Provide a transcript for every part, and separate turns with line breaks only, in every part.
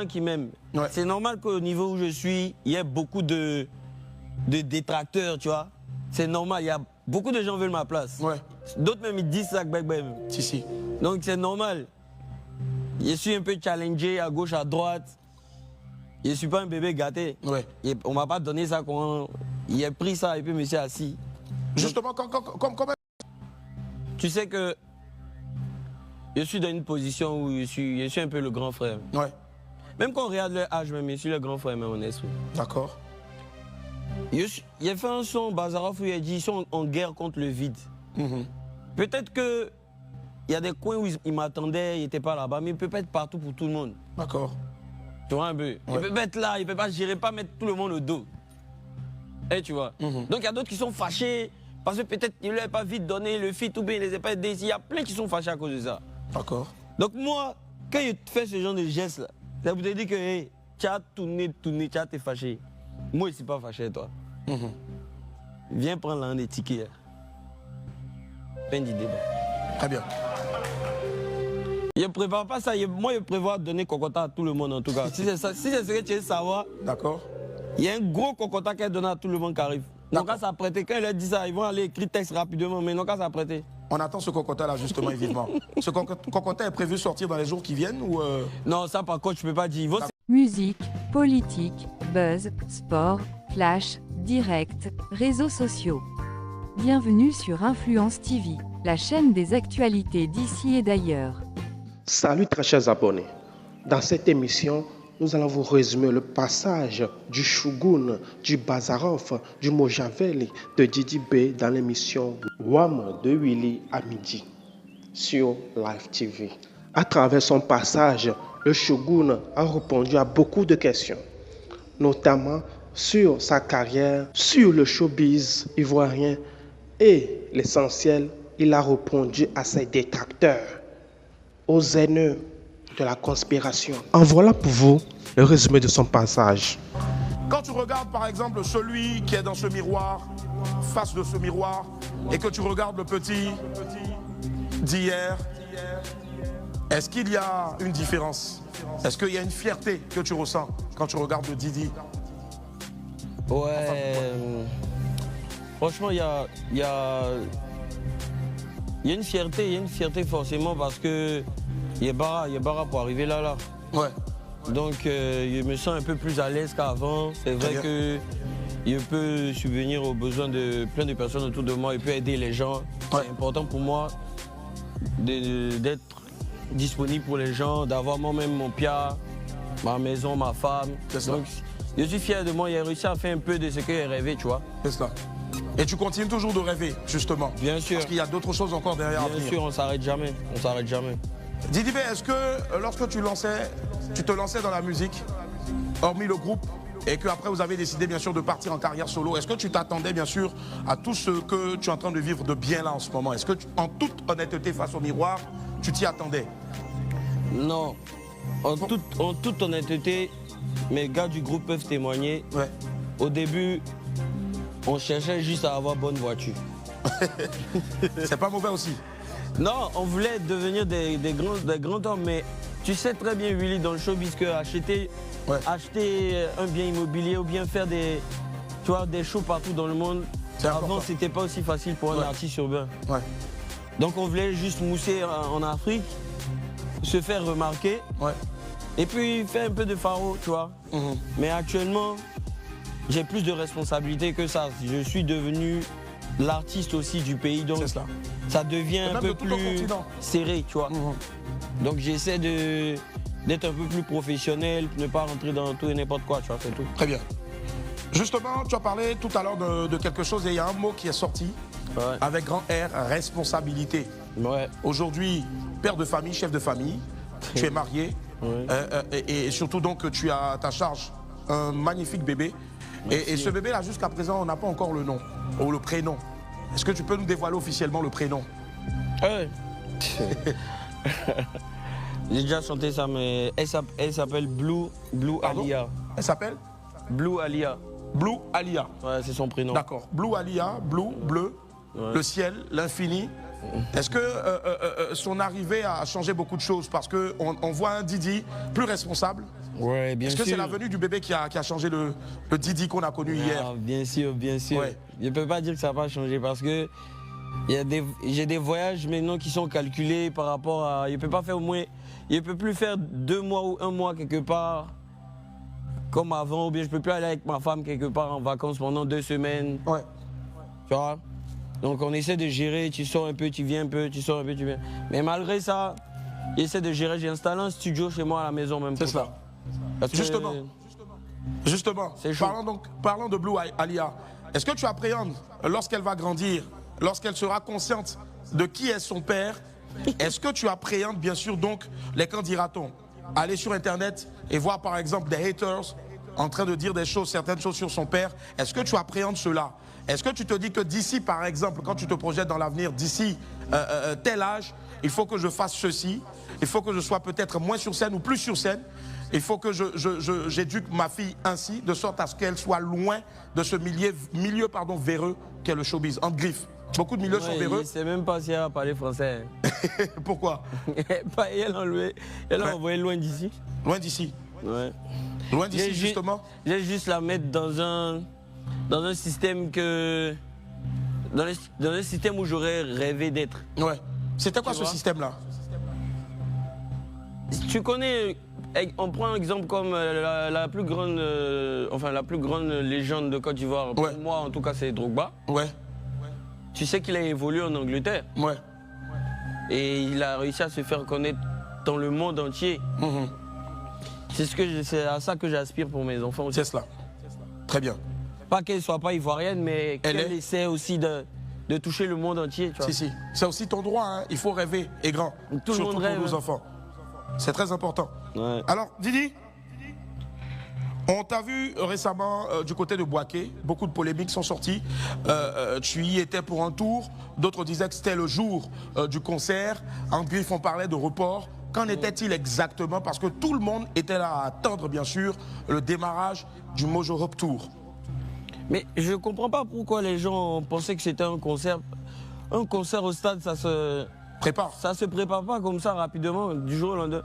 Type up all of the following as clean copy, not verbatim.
qui m'aime.
Ouais.
C'est normal qu'au niveau où je suis, il y ait beaucoup de détracteurs, tu vois. C'est normal, il y a beaucoup de gens qui veulent ma place.
Ouais.
D'autres même ils disent ça, même.
Si.
Donc c'est normal. Je suis un peu challengé à gauche, à droite. Je ne suis pas un bébé gâté.
Ouais.
On ne m'a pas donné ça quand il a pris ça et puis je me suis assis.
Justement, comment...
Tu sais que je suis dans une position où je suis un peu le grand frère.
Ouais.
Même quand on regarde leur âge, même, je suis le grand frère, même en esprit.
D'accord.
Il a fait un son, Bazarov, où il a dit ils sont en guerre contre le vide. Peut-être qu'il y a des coins où il m'attendait, il n'était pas là-bas, mais il peut pas être partout pour tout le monde.
D'accord.
Tu vois un peu.
Ouais.
Il peut pas être là, il peut pas gérer, pas mettre tout le monde au dos. Et tu vois. Donc il y a d'autres qui sont fâchés parce que peut-être qu'il ne leur a pas vite donné le fit ou bien il ne les a pas aidés. Il y a plein qui sont fâchés à cause de ça.
D'accord.
Donc moi, quand il fait ce genre de geste-là, ça vous dit que hey, tu as tourné, tu as été fâché. Moi, je ne suis pas fâché, toi. Viens prendre l'un des tickets. Fin du débat.
Très bien.
Je ne prépare pas ça. Moi, je prévois donner cocota à tout le monde, en tout cas. Si c'est ce que tu veux savoir,
D'accord.
il y a un gros cocota qui est donné à tout le monde qui arrive. Donc, quand ça prêter, quand il a dit ça, ils vont aller écrire texte rapidement, mais non, quand ça prêter.
On attend ce cocotin-là, justement, évidemment. Ce cocotin est prévu sortir dans les jours qui viennent ou
Non, ça, par contre, je ne peux pas dire.
Musique, politique, buzz, sport, flash, direct, réseaux sociaux. Bienvenue sur Influence TV, la chaîne des actualités d'ici et d'ailleurs.
Salut très chers abonnés. Dans cette émission, nous allons vous résumer le passage du Shogun, du Bazarov, du Mojaveli, de Didi B dans l'émission WAM de Willy à midi sur Live TV. À travers son passage, le Shogun a répondu à beaucoup de questions, notamment sur sa carrière, sur le showbiz ivoirien et l'essentiel, il a répondu à ses détracteurs, aux haineux de la conspiration. En voilà pour vous le résumé de son passage.
quand tu regardes, par exemple, celui qui est dans ce miroir, face de ce miroir, et que tu regardes le petit d'hier, est-ce qu'il y a une différence? Est-ce qu'il y a une fierté que tu ressens quand tu regardes le Didi?
Ouais. Franchement, il y a une fierté forcément parce que il y a bara pour arriver là.
Ouais.
Donc je me sens un peu plus à l'aise qu'avant. C'est vrai que je peux subvenir aux besoins de plein de personnes autour de moi et puis aider les gens.
Ouais.
C'est important pour moi d'être disponible pour les gens, d'avoir moi-même mon pied, ma maison, ma femme. Donc je suis fier de moi, j'ai réussi à faire un peu de ce que j'ai rêvé, tu vois.
C'est cela. Et tu continues toujours de rêver, justement.
Bien sûr.
Parce qu'il y a d'autres choses encore derrière.
Bien sûr, on s'arrête jamais. On s'arrête jamais.
Didi B, est-ce que lorsque tu te lançais dans la musique, hormis le groupe, et qu'après vous avez décidé bien sûr de partir en carrière solo, est-ce que tu t'attendais bien sûr à tout ce que tu es en train de vivre de bien là en ce moment? Est-ce que en toute honnêteté face au miroir, tu t'y attendais?
Non. En toute honnêteté, mes gars du groupe peuvent témoigner.
Ouais.
Au début, on cherchait juste à avoir bonne voiture.
C'est pas mauvais aussi.
Non, on voulait devenir des grands hommes, mais tu sais très bien, Willy, dans le showbiz, que acheter un bien immobilier ou bien faire des shows partout dans le monde, avant, c'était pas aussi facile pour un artiste urbain.
Ouais.
Donc on voulait juste mousser en Afrique, se faire remarquer, et puis faire un peu de pharo, tu vois. Mais actuellement, j'ai plus de responsabilités que ça. Je suis devenu l'artiste aussi du pays, donc ça devient un peu plus serré, tu vois. Donc j'essaie d'être un peu plus professionnel, ne pas rentrer dans tout et n'importe quoi, tu vois, c'est tout.
Très bien. Justement, tu as parlé tout à l'heure de quelque chose et il y a un mot qui est sorti avec grand R, responsabilité.
Ouais.
Aujourd'hui, père de famille, chef de famille, tu es marié et surtout donc tu as à ta charge un magnifique bébé. Et ce bébé-là, jusqu'à présent, on n'a pas encore le nom ou le prénom. Est-ce que tu peux nous dévoiler officiellement le prénom?
Ouais. J'ai déjà chanté ça, mais elle s'appelle Blue Alia.
Elle s'appelle
Blue Alia.
Blue Alia.
Ouais, c'est son prénom.
D'accord. Blue Alia, blue, bleu, le ciel, l'infini, est-ce que son arrivée a changé beaucoup de choses? Parce qu'on voit un Didi plus responsable.
Ouais, bien sûr.
Est-ce que c'est la venue du bébé qui a changé le Didi qu'on a connu hier?
Bien sûr, bien sûr. Ouais. Je ne peux pas dire que ça n'a pas changé parce que j'ai des voyages maintenant qui sont calculés par rapport à... Il ne peut plus faire 2 mois ou 1 mois quelque part comme avant, ou bien je ne peux plus aller avec ma femme quelque part en vacances pendant 2 semaines.
Ouais.
Tu vois? Donc on essaie de gérer, tu sors un peu, tu viens un peu, tu sors un peu, tu viens. Mais malgré ça, j'essaie de gérer, j'ai installé un studio chez moi à la maison même.
C'est cela. Justement, parlons de Blue Alia. Est-ce que tu appréhendes, lorsqu'elle va grandir, lorsqu'elle sera consciente de qui est son père, est-ce que tu appréhendes bien sûr donc les qu'en dira-t-on? Aller sur internet et voir par exemple des haters en train de dire certaines choses sur son père, est-ce que tu appréhendes cela? Est-ce que tu te dis que d'ici par exemple, quand tu te projettes dans l'avenir, d'ici tel âge, il faut que je fasse ceci, il faut que je sois peut-être moins sur scène ou plus sur scène, il faut que j'éduque ma fille ainsi, de sorte à ce qu'elle soit loin de ce milieu véreux qu'est le showbiz, en griffe. Beaucoup de milieux sont véreux.
Je ne sais même pas si elle va parler français.
Pourquoi?
Elle a envoyé loin d'ici.
Loin d'ici?
Ouais.
Loin d'ici, justement?
J'ai juste la mettre dans un système dans un système où j'aurais rêvé d'être.
Ouais. C'était quoi ce système-là?
Tu connais, on prend un exemple comme la plus grande légende de Côte d'Ivoire.
Ouais.
Pour moi, en tout cas, c'est Drogba.
Ouais.
Tu sais qu'il a évolué en Angleterre.
Ouais.
Et il a réussi à se faire connaître dans le monde entier. C'est à ça que j'aspire pour mes enfants aussi.
C'est cela. Très bien.
Pas qu'elle ne soit pas ivoirienne, mais qu'elle essaie aussi de toucher le monde entier. Tu vois.
Si. C'est aussi ton droit, hein. Il faut rêver et grand. Surtout pour nos enfants. C'est très important.
Ouais.
Alors, Didi, on t'a vu récemment du côté de Bouaké, beaucoup de polémiques sont sorties. Tu y étais pour un tour, d'autres disaient que c'était le jour du concert. En griffe, on parlait de report. Qu'en était-il exactement? Parce que tout le monde était là à attendre, bien sûr, le démarrage du Mojo Hop Tour.
Mais je ne comprends pas pourquoi les gens pensaient que c'était un concert. Un concert au stade, ça se prépare pas comme ça rapidement, du jour au lendemain.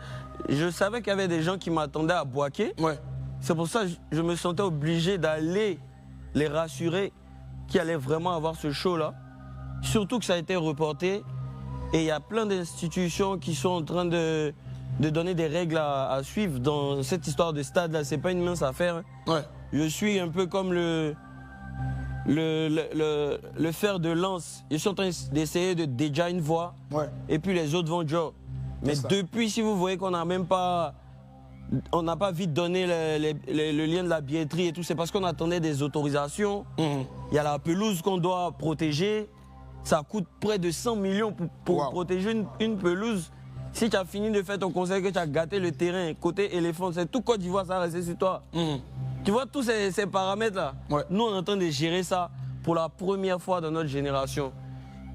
Je savais qu'il y avait des gens qui m'attendaient à Bouaké.
Ouais.
C'est pour ça que je me sentais obligé d'aller les rassurer qu'il allait vraiment avoir ce show-là. Surtout que ça a été reporté. Et il y a plein d'institutions qui sont en train de donner des règles à suivre dans cette histoire de stade-là. C'est pas une mince affaire.
Ouais.
Je suis un peu comme le fer de lance. Je suis en train d'essayer de déjà une voix.
Ouais.
Et puis les autres vont dire. Mais depuis, si vous voyez qu'on n'a même pas... On n'a pas vite donné le lien de la billetterie et tout, c'est parce qu'on attendait des autorisations. Il y a la pelouse qu'on doit protéger. Ça coûte près de 100 millions pour protéger une pelouse. Si tu as fini de faire ton concert, que tu as gâté le terrain, côté éléphant, c'est tout Côte d'Ivoire, ça va rester sur toi. Tu vois tous ces paramètres-là.
Ouais.
Nous, on est en train de gérer ça pour la première fois dans notre génération.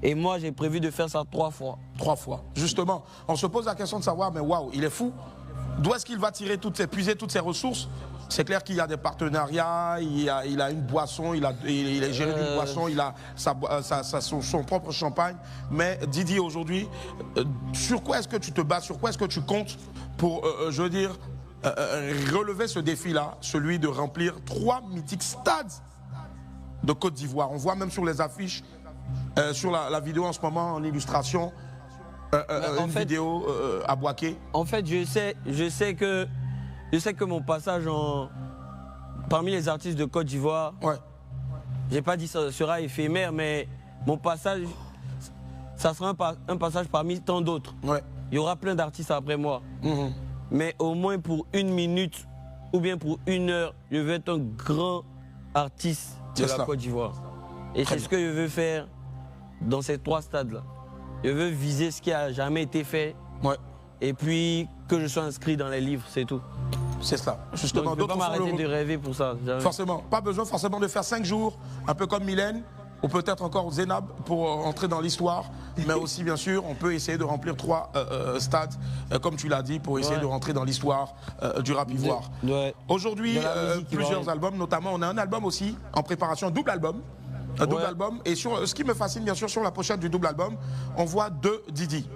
Et moi, j'ai prévu de faire ça 3 fois.
3 fois. Justement, on se pose la question de savoir, mais waouh, il est fou. D'où est-ce qu'il va puiser toutes ses ressources? C'est clair qu'il y a des partenariats, il a une boisson, il est géré d'une boisson, il a son propre champagne. Mais Didi, aujourd'hui, sur quoi est-ce que tu te bats, sur quoi est-ce que tu comptes pour, relever ce défi-là, celui de remplir 3 mythiques stades de Côte d'Ivoire? On voit même sur les affiches, sur la vidéo en ce moment, en illustration, vidéo à Bouaké.
En fait, je sais que mon passage parmi les artistes de Côte d'Ivoire, j'ai pas dit ça sera éphémère, mais mon passage, ça sera un passage parmi tant d'autres.
Ouais.
Il y aura plein d'artistes après moi. Mais au moins pour 1 minute ou bien pour 1 heure, je veux être un grand artiste de la Côte d'Ivoire. Et c'est ce que je veux faire dans ces 3 stades-là. Je veux viser ce qui a jamais été fait. Ouais. Et puis que je sois inscrit dans les livres, c'est tout.
C'est ça. Justement,
d'autres ne peux pas m'arrêter de rêver pour ça. Jamais.
Forcément. Pas besoin forcément de faire 5 jours, un peu comme Mylène, ou peut-être encore Zénab pour entrer dans l'histoire. Mais aussi, bien sûr, on peut essayer de remplir 3 stades, comme tu l'as dit, pour essayer de rentrer dans l'histoire du rap ivoire. Aujourd'hui, plusieurs albums, notamment, on a un album aussi en préparation, un double album. Un double album. Et sur, ce qui me fascine, bien sûr, sur la pochette du double album, on voit 2 Didi.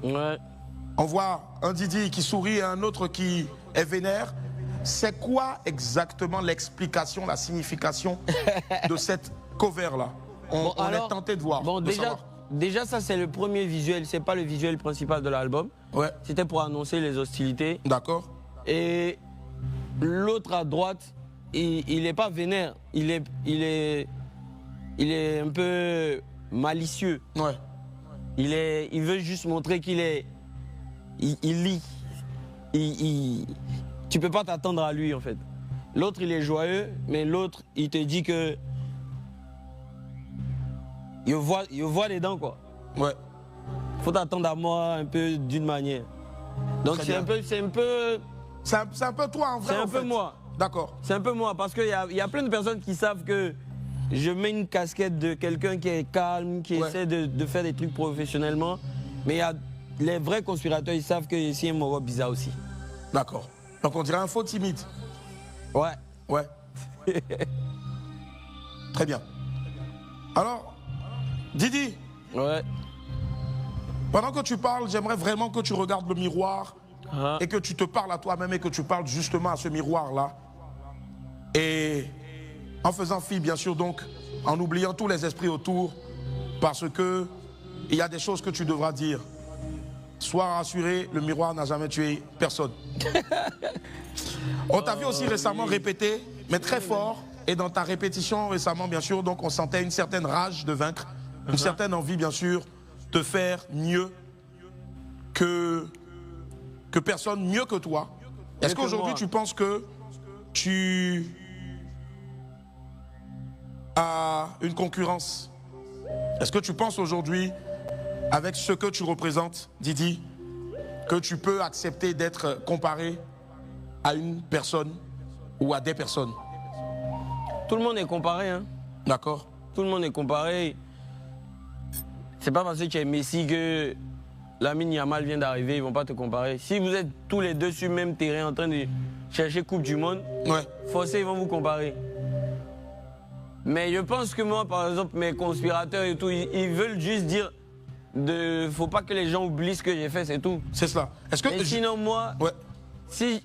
Ouais.
On voit un Didi qui sourit et un autre qui est vénère. C'est quoi exactement l'explication, la signification de cette cover-là? On est tenté de voir.
Bon, déjà, ça, c'est le premier visuel. C'est pas le visuel principal de l'album.
Ouais.
C'était pour annoncer les hostilités.
D'accord.
Et l'autre à droite, il est pas vénère. Il est un peu malicieux.
Ouais.
Il veut juste montrer qu'il est... Il lit. Tu peux pas t'attendre à lui, en fait. L'autre, il est joyeux, mais l'autre, il te dit que... Il voit les dents, quoi.
Ouais.
Faut t'attendre à moi un peu d'une manière. Donc c'est un peu...
C'est un peu toi, en vrai,
C'est un peu moi.
D'accord.
C'est un peu moi, parce qu'il y a plein de personnes qui savent que je mets une casquette de quelqu'un qui est calme, qui essaie de faire des trucs professionnellement. Mais il y a les vrais conspirateurs, ils savent que ici, un moro bizarre aussi.
D'accord. Donc on dirait un faux timide.
Ouais.
Ouais. Très bien. Alors, Didi,
Ouais.
pendant que tu parles, j'aimerais vraiment que tu regardes le miroir
Ah.
et que tu te parles à toi-même et que tu parles justement à ce miroir-là. Et en faisant fi, bien sûr, donc, en oubliant tous les esprits autour, parce que il y a des choses que tu devras dire. Sois rassuré, le miroir n'a jamais tué personne. On t'a vu aussi récemment répéter, mais très fort. Et dans ta répétition récemment, bien sûr, donc on sentait une certaine rage de vaincre, une certaine envie, bien sûr, de faire mieux que personne, mieux que toi. Est-ce
que
qu'aujourd'hui,
moi.
tu penses que tu as une concurrence? Est-ce que tu penses aujourd'hui, avec ce que tu représentes, Didi, que tu peux accepter d'être comparé à une personne ou à des personnes?
Tout le monde est comparé, hein.
D'accord.
Tout le monde est comparé. C'est pas parce que tu es Messi que Lamine Yamal vient d'arriver, ils vont pas te comparer. Si vous êtes tous les deux sur le même terrain en train de chercher Coupe du Monde, forcément ils vont vous comparer. Mais je pense que moi, par exemple, mes conspirateurs et tout, ils veulent juste dire faut pas que les gens oublient ce que j'ai fait, c'est tout.
C'est cela. Est-ce que
Mais sinon, moi, si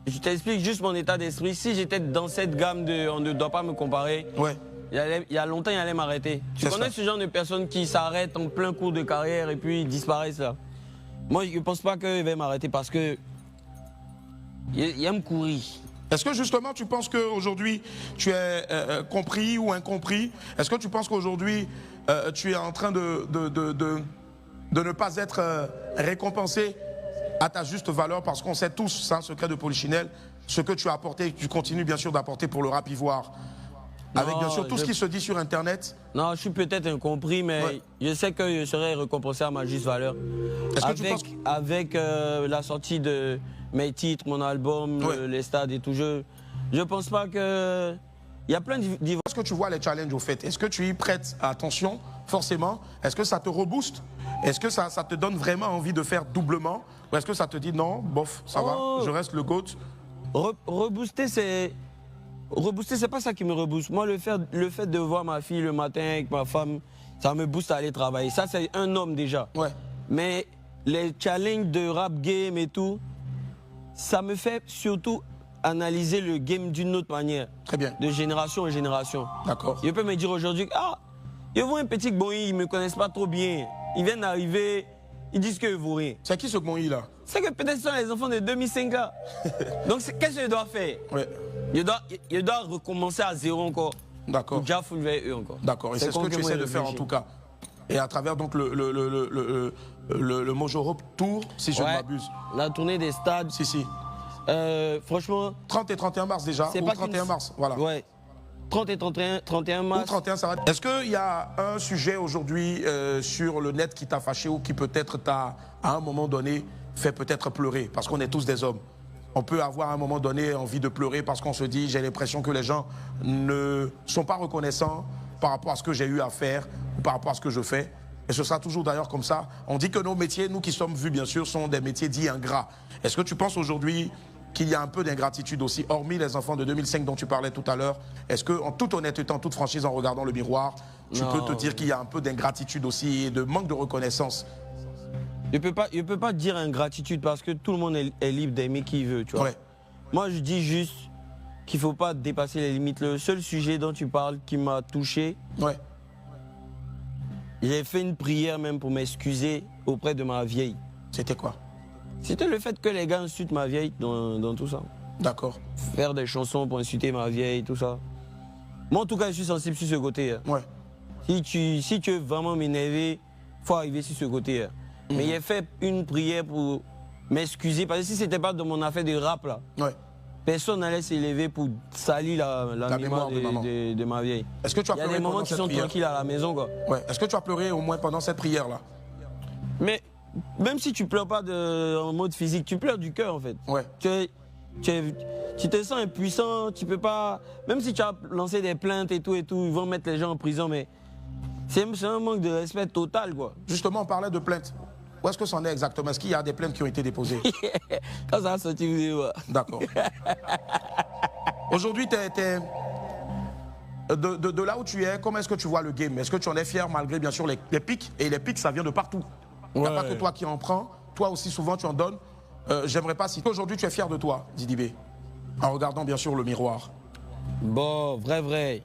je t'explique juste mon état d'esprit, si j'étais dans cette gamme de on ne doit pas me comparer, il y a longtemps, il allait m'arrêter. Tu connais ce genre de personnes qui s'arrêtent en plein cours de carrière et puis disparaissent là? Moi, je ne pense pas qu'il va m'arrêter parce que il aime courir.
Est-ce que justement tu penses qu'aujourd'hui tu es compris ou incompris? Est-ce que tu penses qu'aujourd'hui tu es en train de ne pas être récompensé à ta juste valeur? Parce qu'on sait tous, c'est un secret de Polichinelle, ce que tu as apporté et que tu continues bien sûr d'apporter pour le rap ivoire. Avec bien sûr tout ce qui se dit sur Internet.
Non, je suis peut-être incompris, mais je sais que je serai récompensé à ma juste valeur.
Est-ce que tu penses...
Avec la sortie de mes titres, mon album, les stades et tout, je pense pas que... Il y a plein d'Ivoiriens.
Est-ce que tu vois les challenges au fait? Est-ce que tu y prêtes attention, forcément? Est-ce que ça te rebooste? Est-ce que ça te donne vraiment envie de faire doublement? Ou est-ce que ça te dit non, bof, ça va, je reste le GOAT?
Rebooster, c'est pas ça qui me rebooste. Moi, le fait de voir ma fille le matin avec ma femme, ça me booste à aller travailler. Ça, c'est un homme déjà. Mais les challenges de rap game et tout, ça me fait surtout analyser le game d'une autre manière.
Très bien.
De génération en génération.
D'accord.
Je peux me dire aujourd'hui, je vois un petit Gbonyi, ils ne me connaissent pas trop bien. Ils viennent d'arriver, ils disent qu'ils ne vaut rien.
C'est qui ce Gbonyi là?
C'est que peut-être ce sont les enfants de 2005 là. Donc qu'est-ce que je dois faire? Je dois recommencer à zéro encore.
D'accord.
Ou déjà fouler eux encore.
D'accord. Et c'est ce que tu essaies de faire en tout cas. Et à travers donc le Mojoro Tour, si je ne m'abuse.
La tournée des stades.
Si.
Franchement...
30 et 31 mars déjà, ou 31 mars, voilà.
Ouais. 30 et 31 mars.
Ou 31, ça va. Est-ce qu'il y a un sujet aujourd'hui sur le net qui t'a fâché ou qui peut-être t'a, à un moment donné, fait peut-être pleurer? Parce qu'on est tous des hommes. On peut avoir à un moment donné envie de pleurer parce qu'on se dit, j'ai l'impression que les gens ne sont pas reconnaissants par rapport à ce que j'ai eu à faire ou par rapport à ce que je fais. Et ce sera toujours d'ailleurs comme ça. On dit que nos métiers, nous qui sommes vus bien sûr, sont des métiers dits ingrats. Est-ce que tu penses aujourd'hui qu'il y a un peu d'ingratitude aussi, hormis les enfants de 2005 dont tu parlais tout à l'heure? Est-ce que, en toute honnêteté, en toute franchise, en regardant le miroir, tu peux te dire qu'il y a un peu d'ingratitude aussi et de manque de reconnaissance?
Je peux pas dire ingratitude parce que tout le monde est libre d'aimer qui il veut, tu vois.
Ouais.
Moi, je dis juste qu'il ne faut pas dépasser les limites. Le seul sujet dont tu parles qui m'a touché,
Ouais.
j'ai fait une prière même pour m'excuser auprès de ma vieille.
C'était quoi?
C'était le fait que les gars insultent ma vieille dans tout ça.
D'accord.
Faire des chansons pour insulter ma vieille, tout ça. Moi, en tout cas, je suis sensible sur ce côté. Hein.
Ouais.
Si tu veux vraiment m'énerver, il faut arriver sur ce côté. Hein. Mais j'ai fait une prière pour m'excuser. Parce que si ce n'était pas de mon affaire de rap, là,
Ouais.
personne n'allait s'élever pour salir la mémoire de ma vieille.
Est-ce que tu as
Il y a
pleuré
des moments
pendant
qui
cette
sont
prière?
tranquilles à la maison, quoi.
Ouais. Est-ce que tu as pleuré au moins pendant cette prière-là?
Mais même si tu pleures pas en mode physique, tu pleures du cœur, en fait.
Ouais.
Tu te sens impuissant, tu peux pas... Même si tu as lancé des plaintes et tout, ils vont mettre les gens en prison, mais c'est un manque de respect total, quoi.
Justement, on parlait de plaintes. Où est-ce que c'en est exactement? Est-ce qu'il y a des plaintes qui ont été déposées?
Quand ça a sorti, vous allez voir.
D'accord. Aujourd'hui, de là où tu es, comment est-ce que tu vois le game? Est-ce que tu en es fier malgré bien sûr les pics? Et les pics, ça vient de partout. Il n'y a pas que toi qui en prends. Toi aussi, souvent, tu en donnes. J'aimerais pas si aujourd'hui, tu es fier de toi, Didi B, en regardant bien sûr le miroir.
Bon, vrai.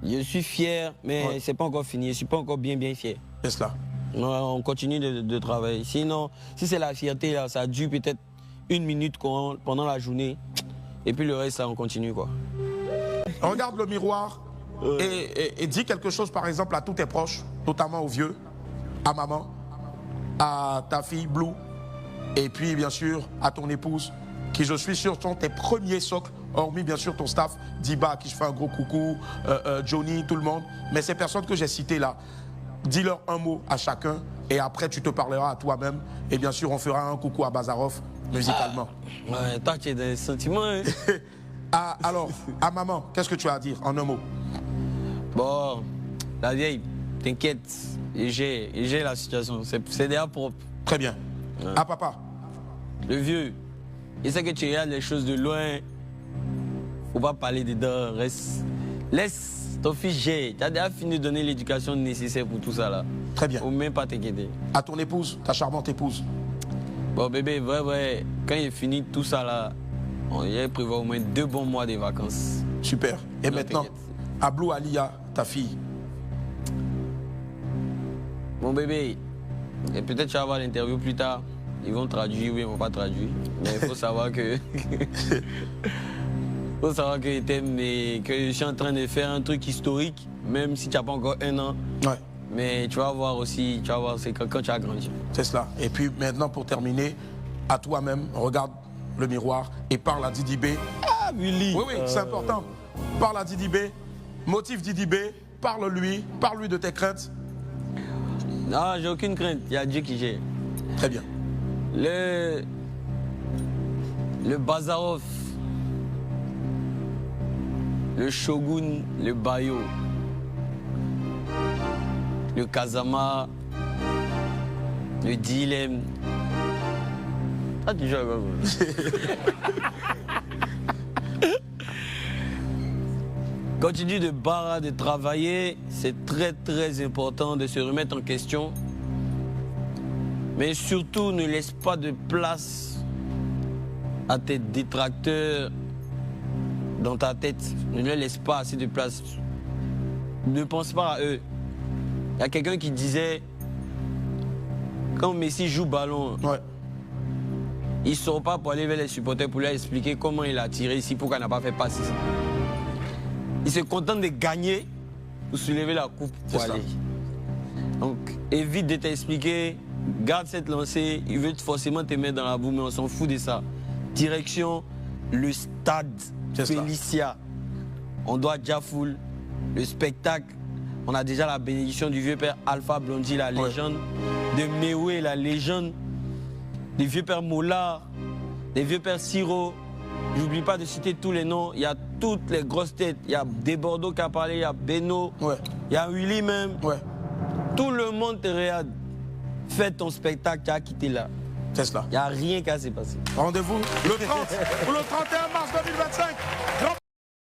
Je suis fier, mais c'est pas encore fini. Je suis pas encore bien fier.
C'est cela.
On continue de travailler. Sinon, si c'est la fierté, là, ça dure peut-être 1 minute pendant la journée. Et puis le reste, ça, on continue, quoi.
Regarde le miroir et dis quelque chose, par exemple, à tous tes proches, notamment aux vieux, à maman, à ta fille Blue, et puis bien sûr à ton épouse, qui je suis sûr sont tes premiers socles, hormis bien sûr ton staff, Diba, à qui je fais un gros coucou, Johnny, tout le monde. Mais ces personnes que j'ai citées là, dis-leur un mot à chacun et après tu te parleras à toi-même. Et bien sûr, on fera un coucou à Bazarov musicalement.
Ouais, toi, tu as des sentiments. Hein.
Alors, à maman, qu'est-ce que tu as à dire en un mot?
Bon, la vieille, t'inquiète, j'ai la situation. C'est déjà propre.
Très bien.
Ouais.
À papa?
Le vieux, il sait que tu regardes les choses de loin. Faut pas parler dedans. Laisse ton fils gérer. Tu as déjà fini de donner l'éducation nécessaire pour tout ça là.
Très bien.
Faut même pas t'inquiéter.
À ton épouse, ta charmante épouse?
Bon bébé, vrai, quand il finit tout ça là, on y prévu au moins 2 bons mois de vacances.
Super. Et
Non,
maintenant, à Blue Alia, ta fille?
Mon bébé, et peut-être tu vas avoir l'interview plus tard. Ils vont traduire ou ils vont pas traduire. Mais il faut savoir que... faut savoir que t'aimes et que je suis en train de faire un truc historique, même si tu n'as pas encore 1 an.
Ouais.
Mais tu vas voir aussi, c'est quand tu as grandi.
C'est cela. Et puis maintenant, pour terminer, à toi-même, regarde le miroir et parle à Didi B.
Ah, Willy!
Oui, c'est important. Parle à Didi B, motive Didi B, parle-lui de tes craintes.
Non, j'ai aucune crainte, il y a Dieu qui gère.
Très bien.
Le Bazarov, le Shogun, le Bayo, le Kazama, le Dilemme. Ah, tu joues à quoi? Continue de barrer, de travailler. C'est très important de se remettre en question. Mais surtout, ne laisse pas de place à tes détracteurs dans ta tête. Ne leur laisse pas assez de place. Ne pense pas à eux. Il y a quelqu'un qui disait, quand Messi joue ballon, il ne sort pas pour aller vers les supporters pour leur expliquer comment il a tiré ici, pourquoi il n'a pas fait passe ici. Il se contente de gagner pour soulever la coupe pour aller. Donc, évite de t'expliquer, garde cette lancée, il veut forcément te mettre dans la boue, mais on s'en fout de ça. Direction, le stade Félicia. On doit Jafoul, le spectacle. On a déjà la bénédiction du vieux père Alpha Blondy, la légende, de Mewé, la légende, du vieux père Mollard, des vieux pères Siro. J'oublie pas de citer tous les noms. Il y a toutes les grosses têtes. Il y a Desbordeaux qui a parlé, il y a Beno, il y a Willy même. Tout le monde te regarde. Fais ton spectacle, tu as quitté là.
C'est cela.
Il n'y a rien qu'à s'est passé.
Rendez-vous le 30 ou le 31 mars 2025. Grand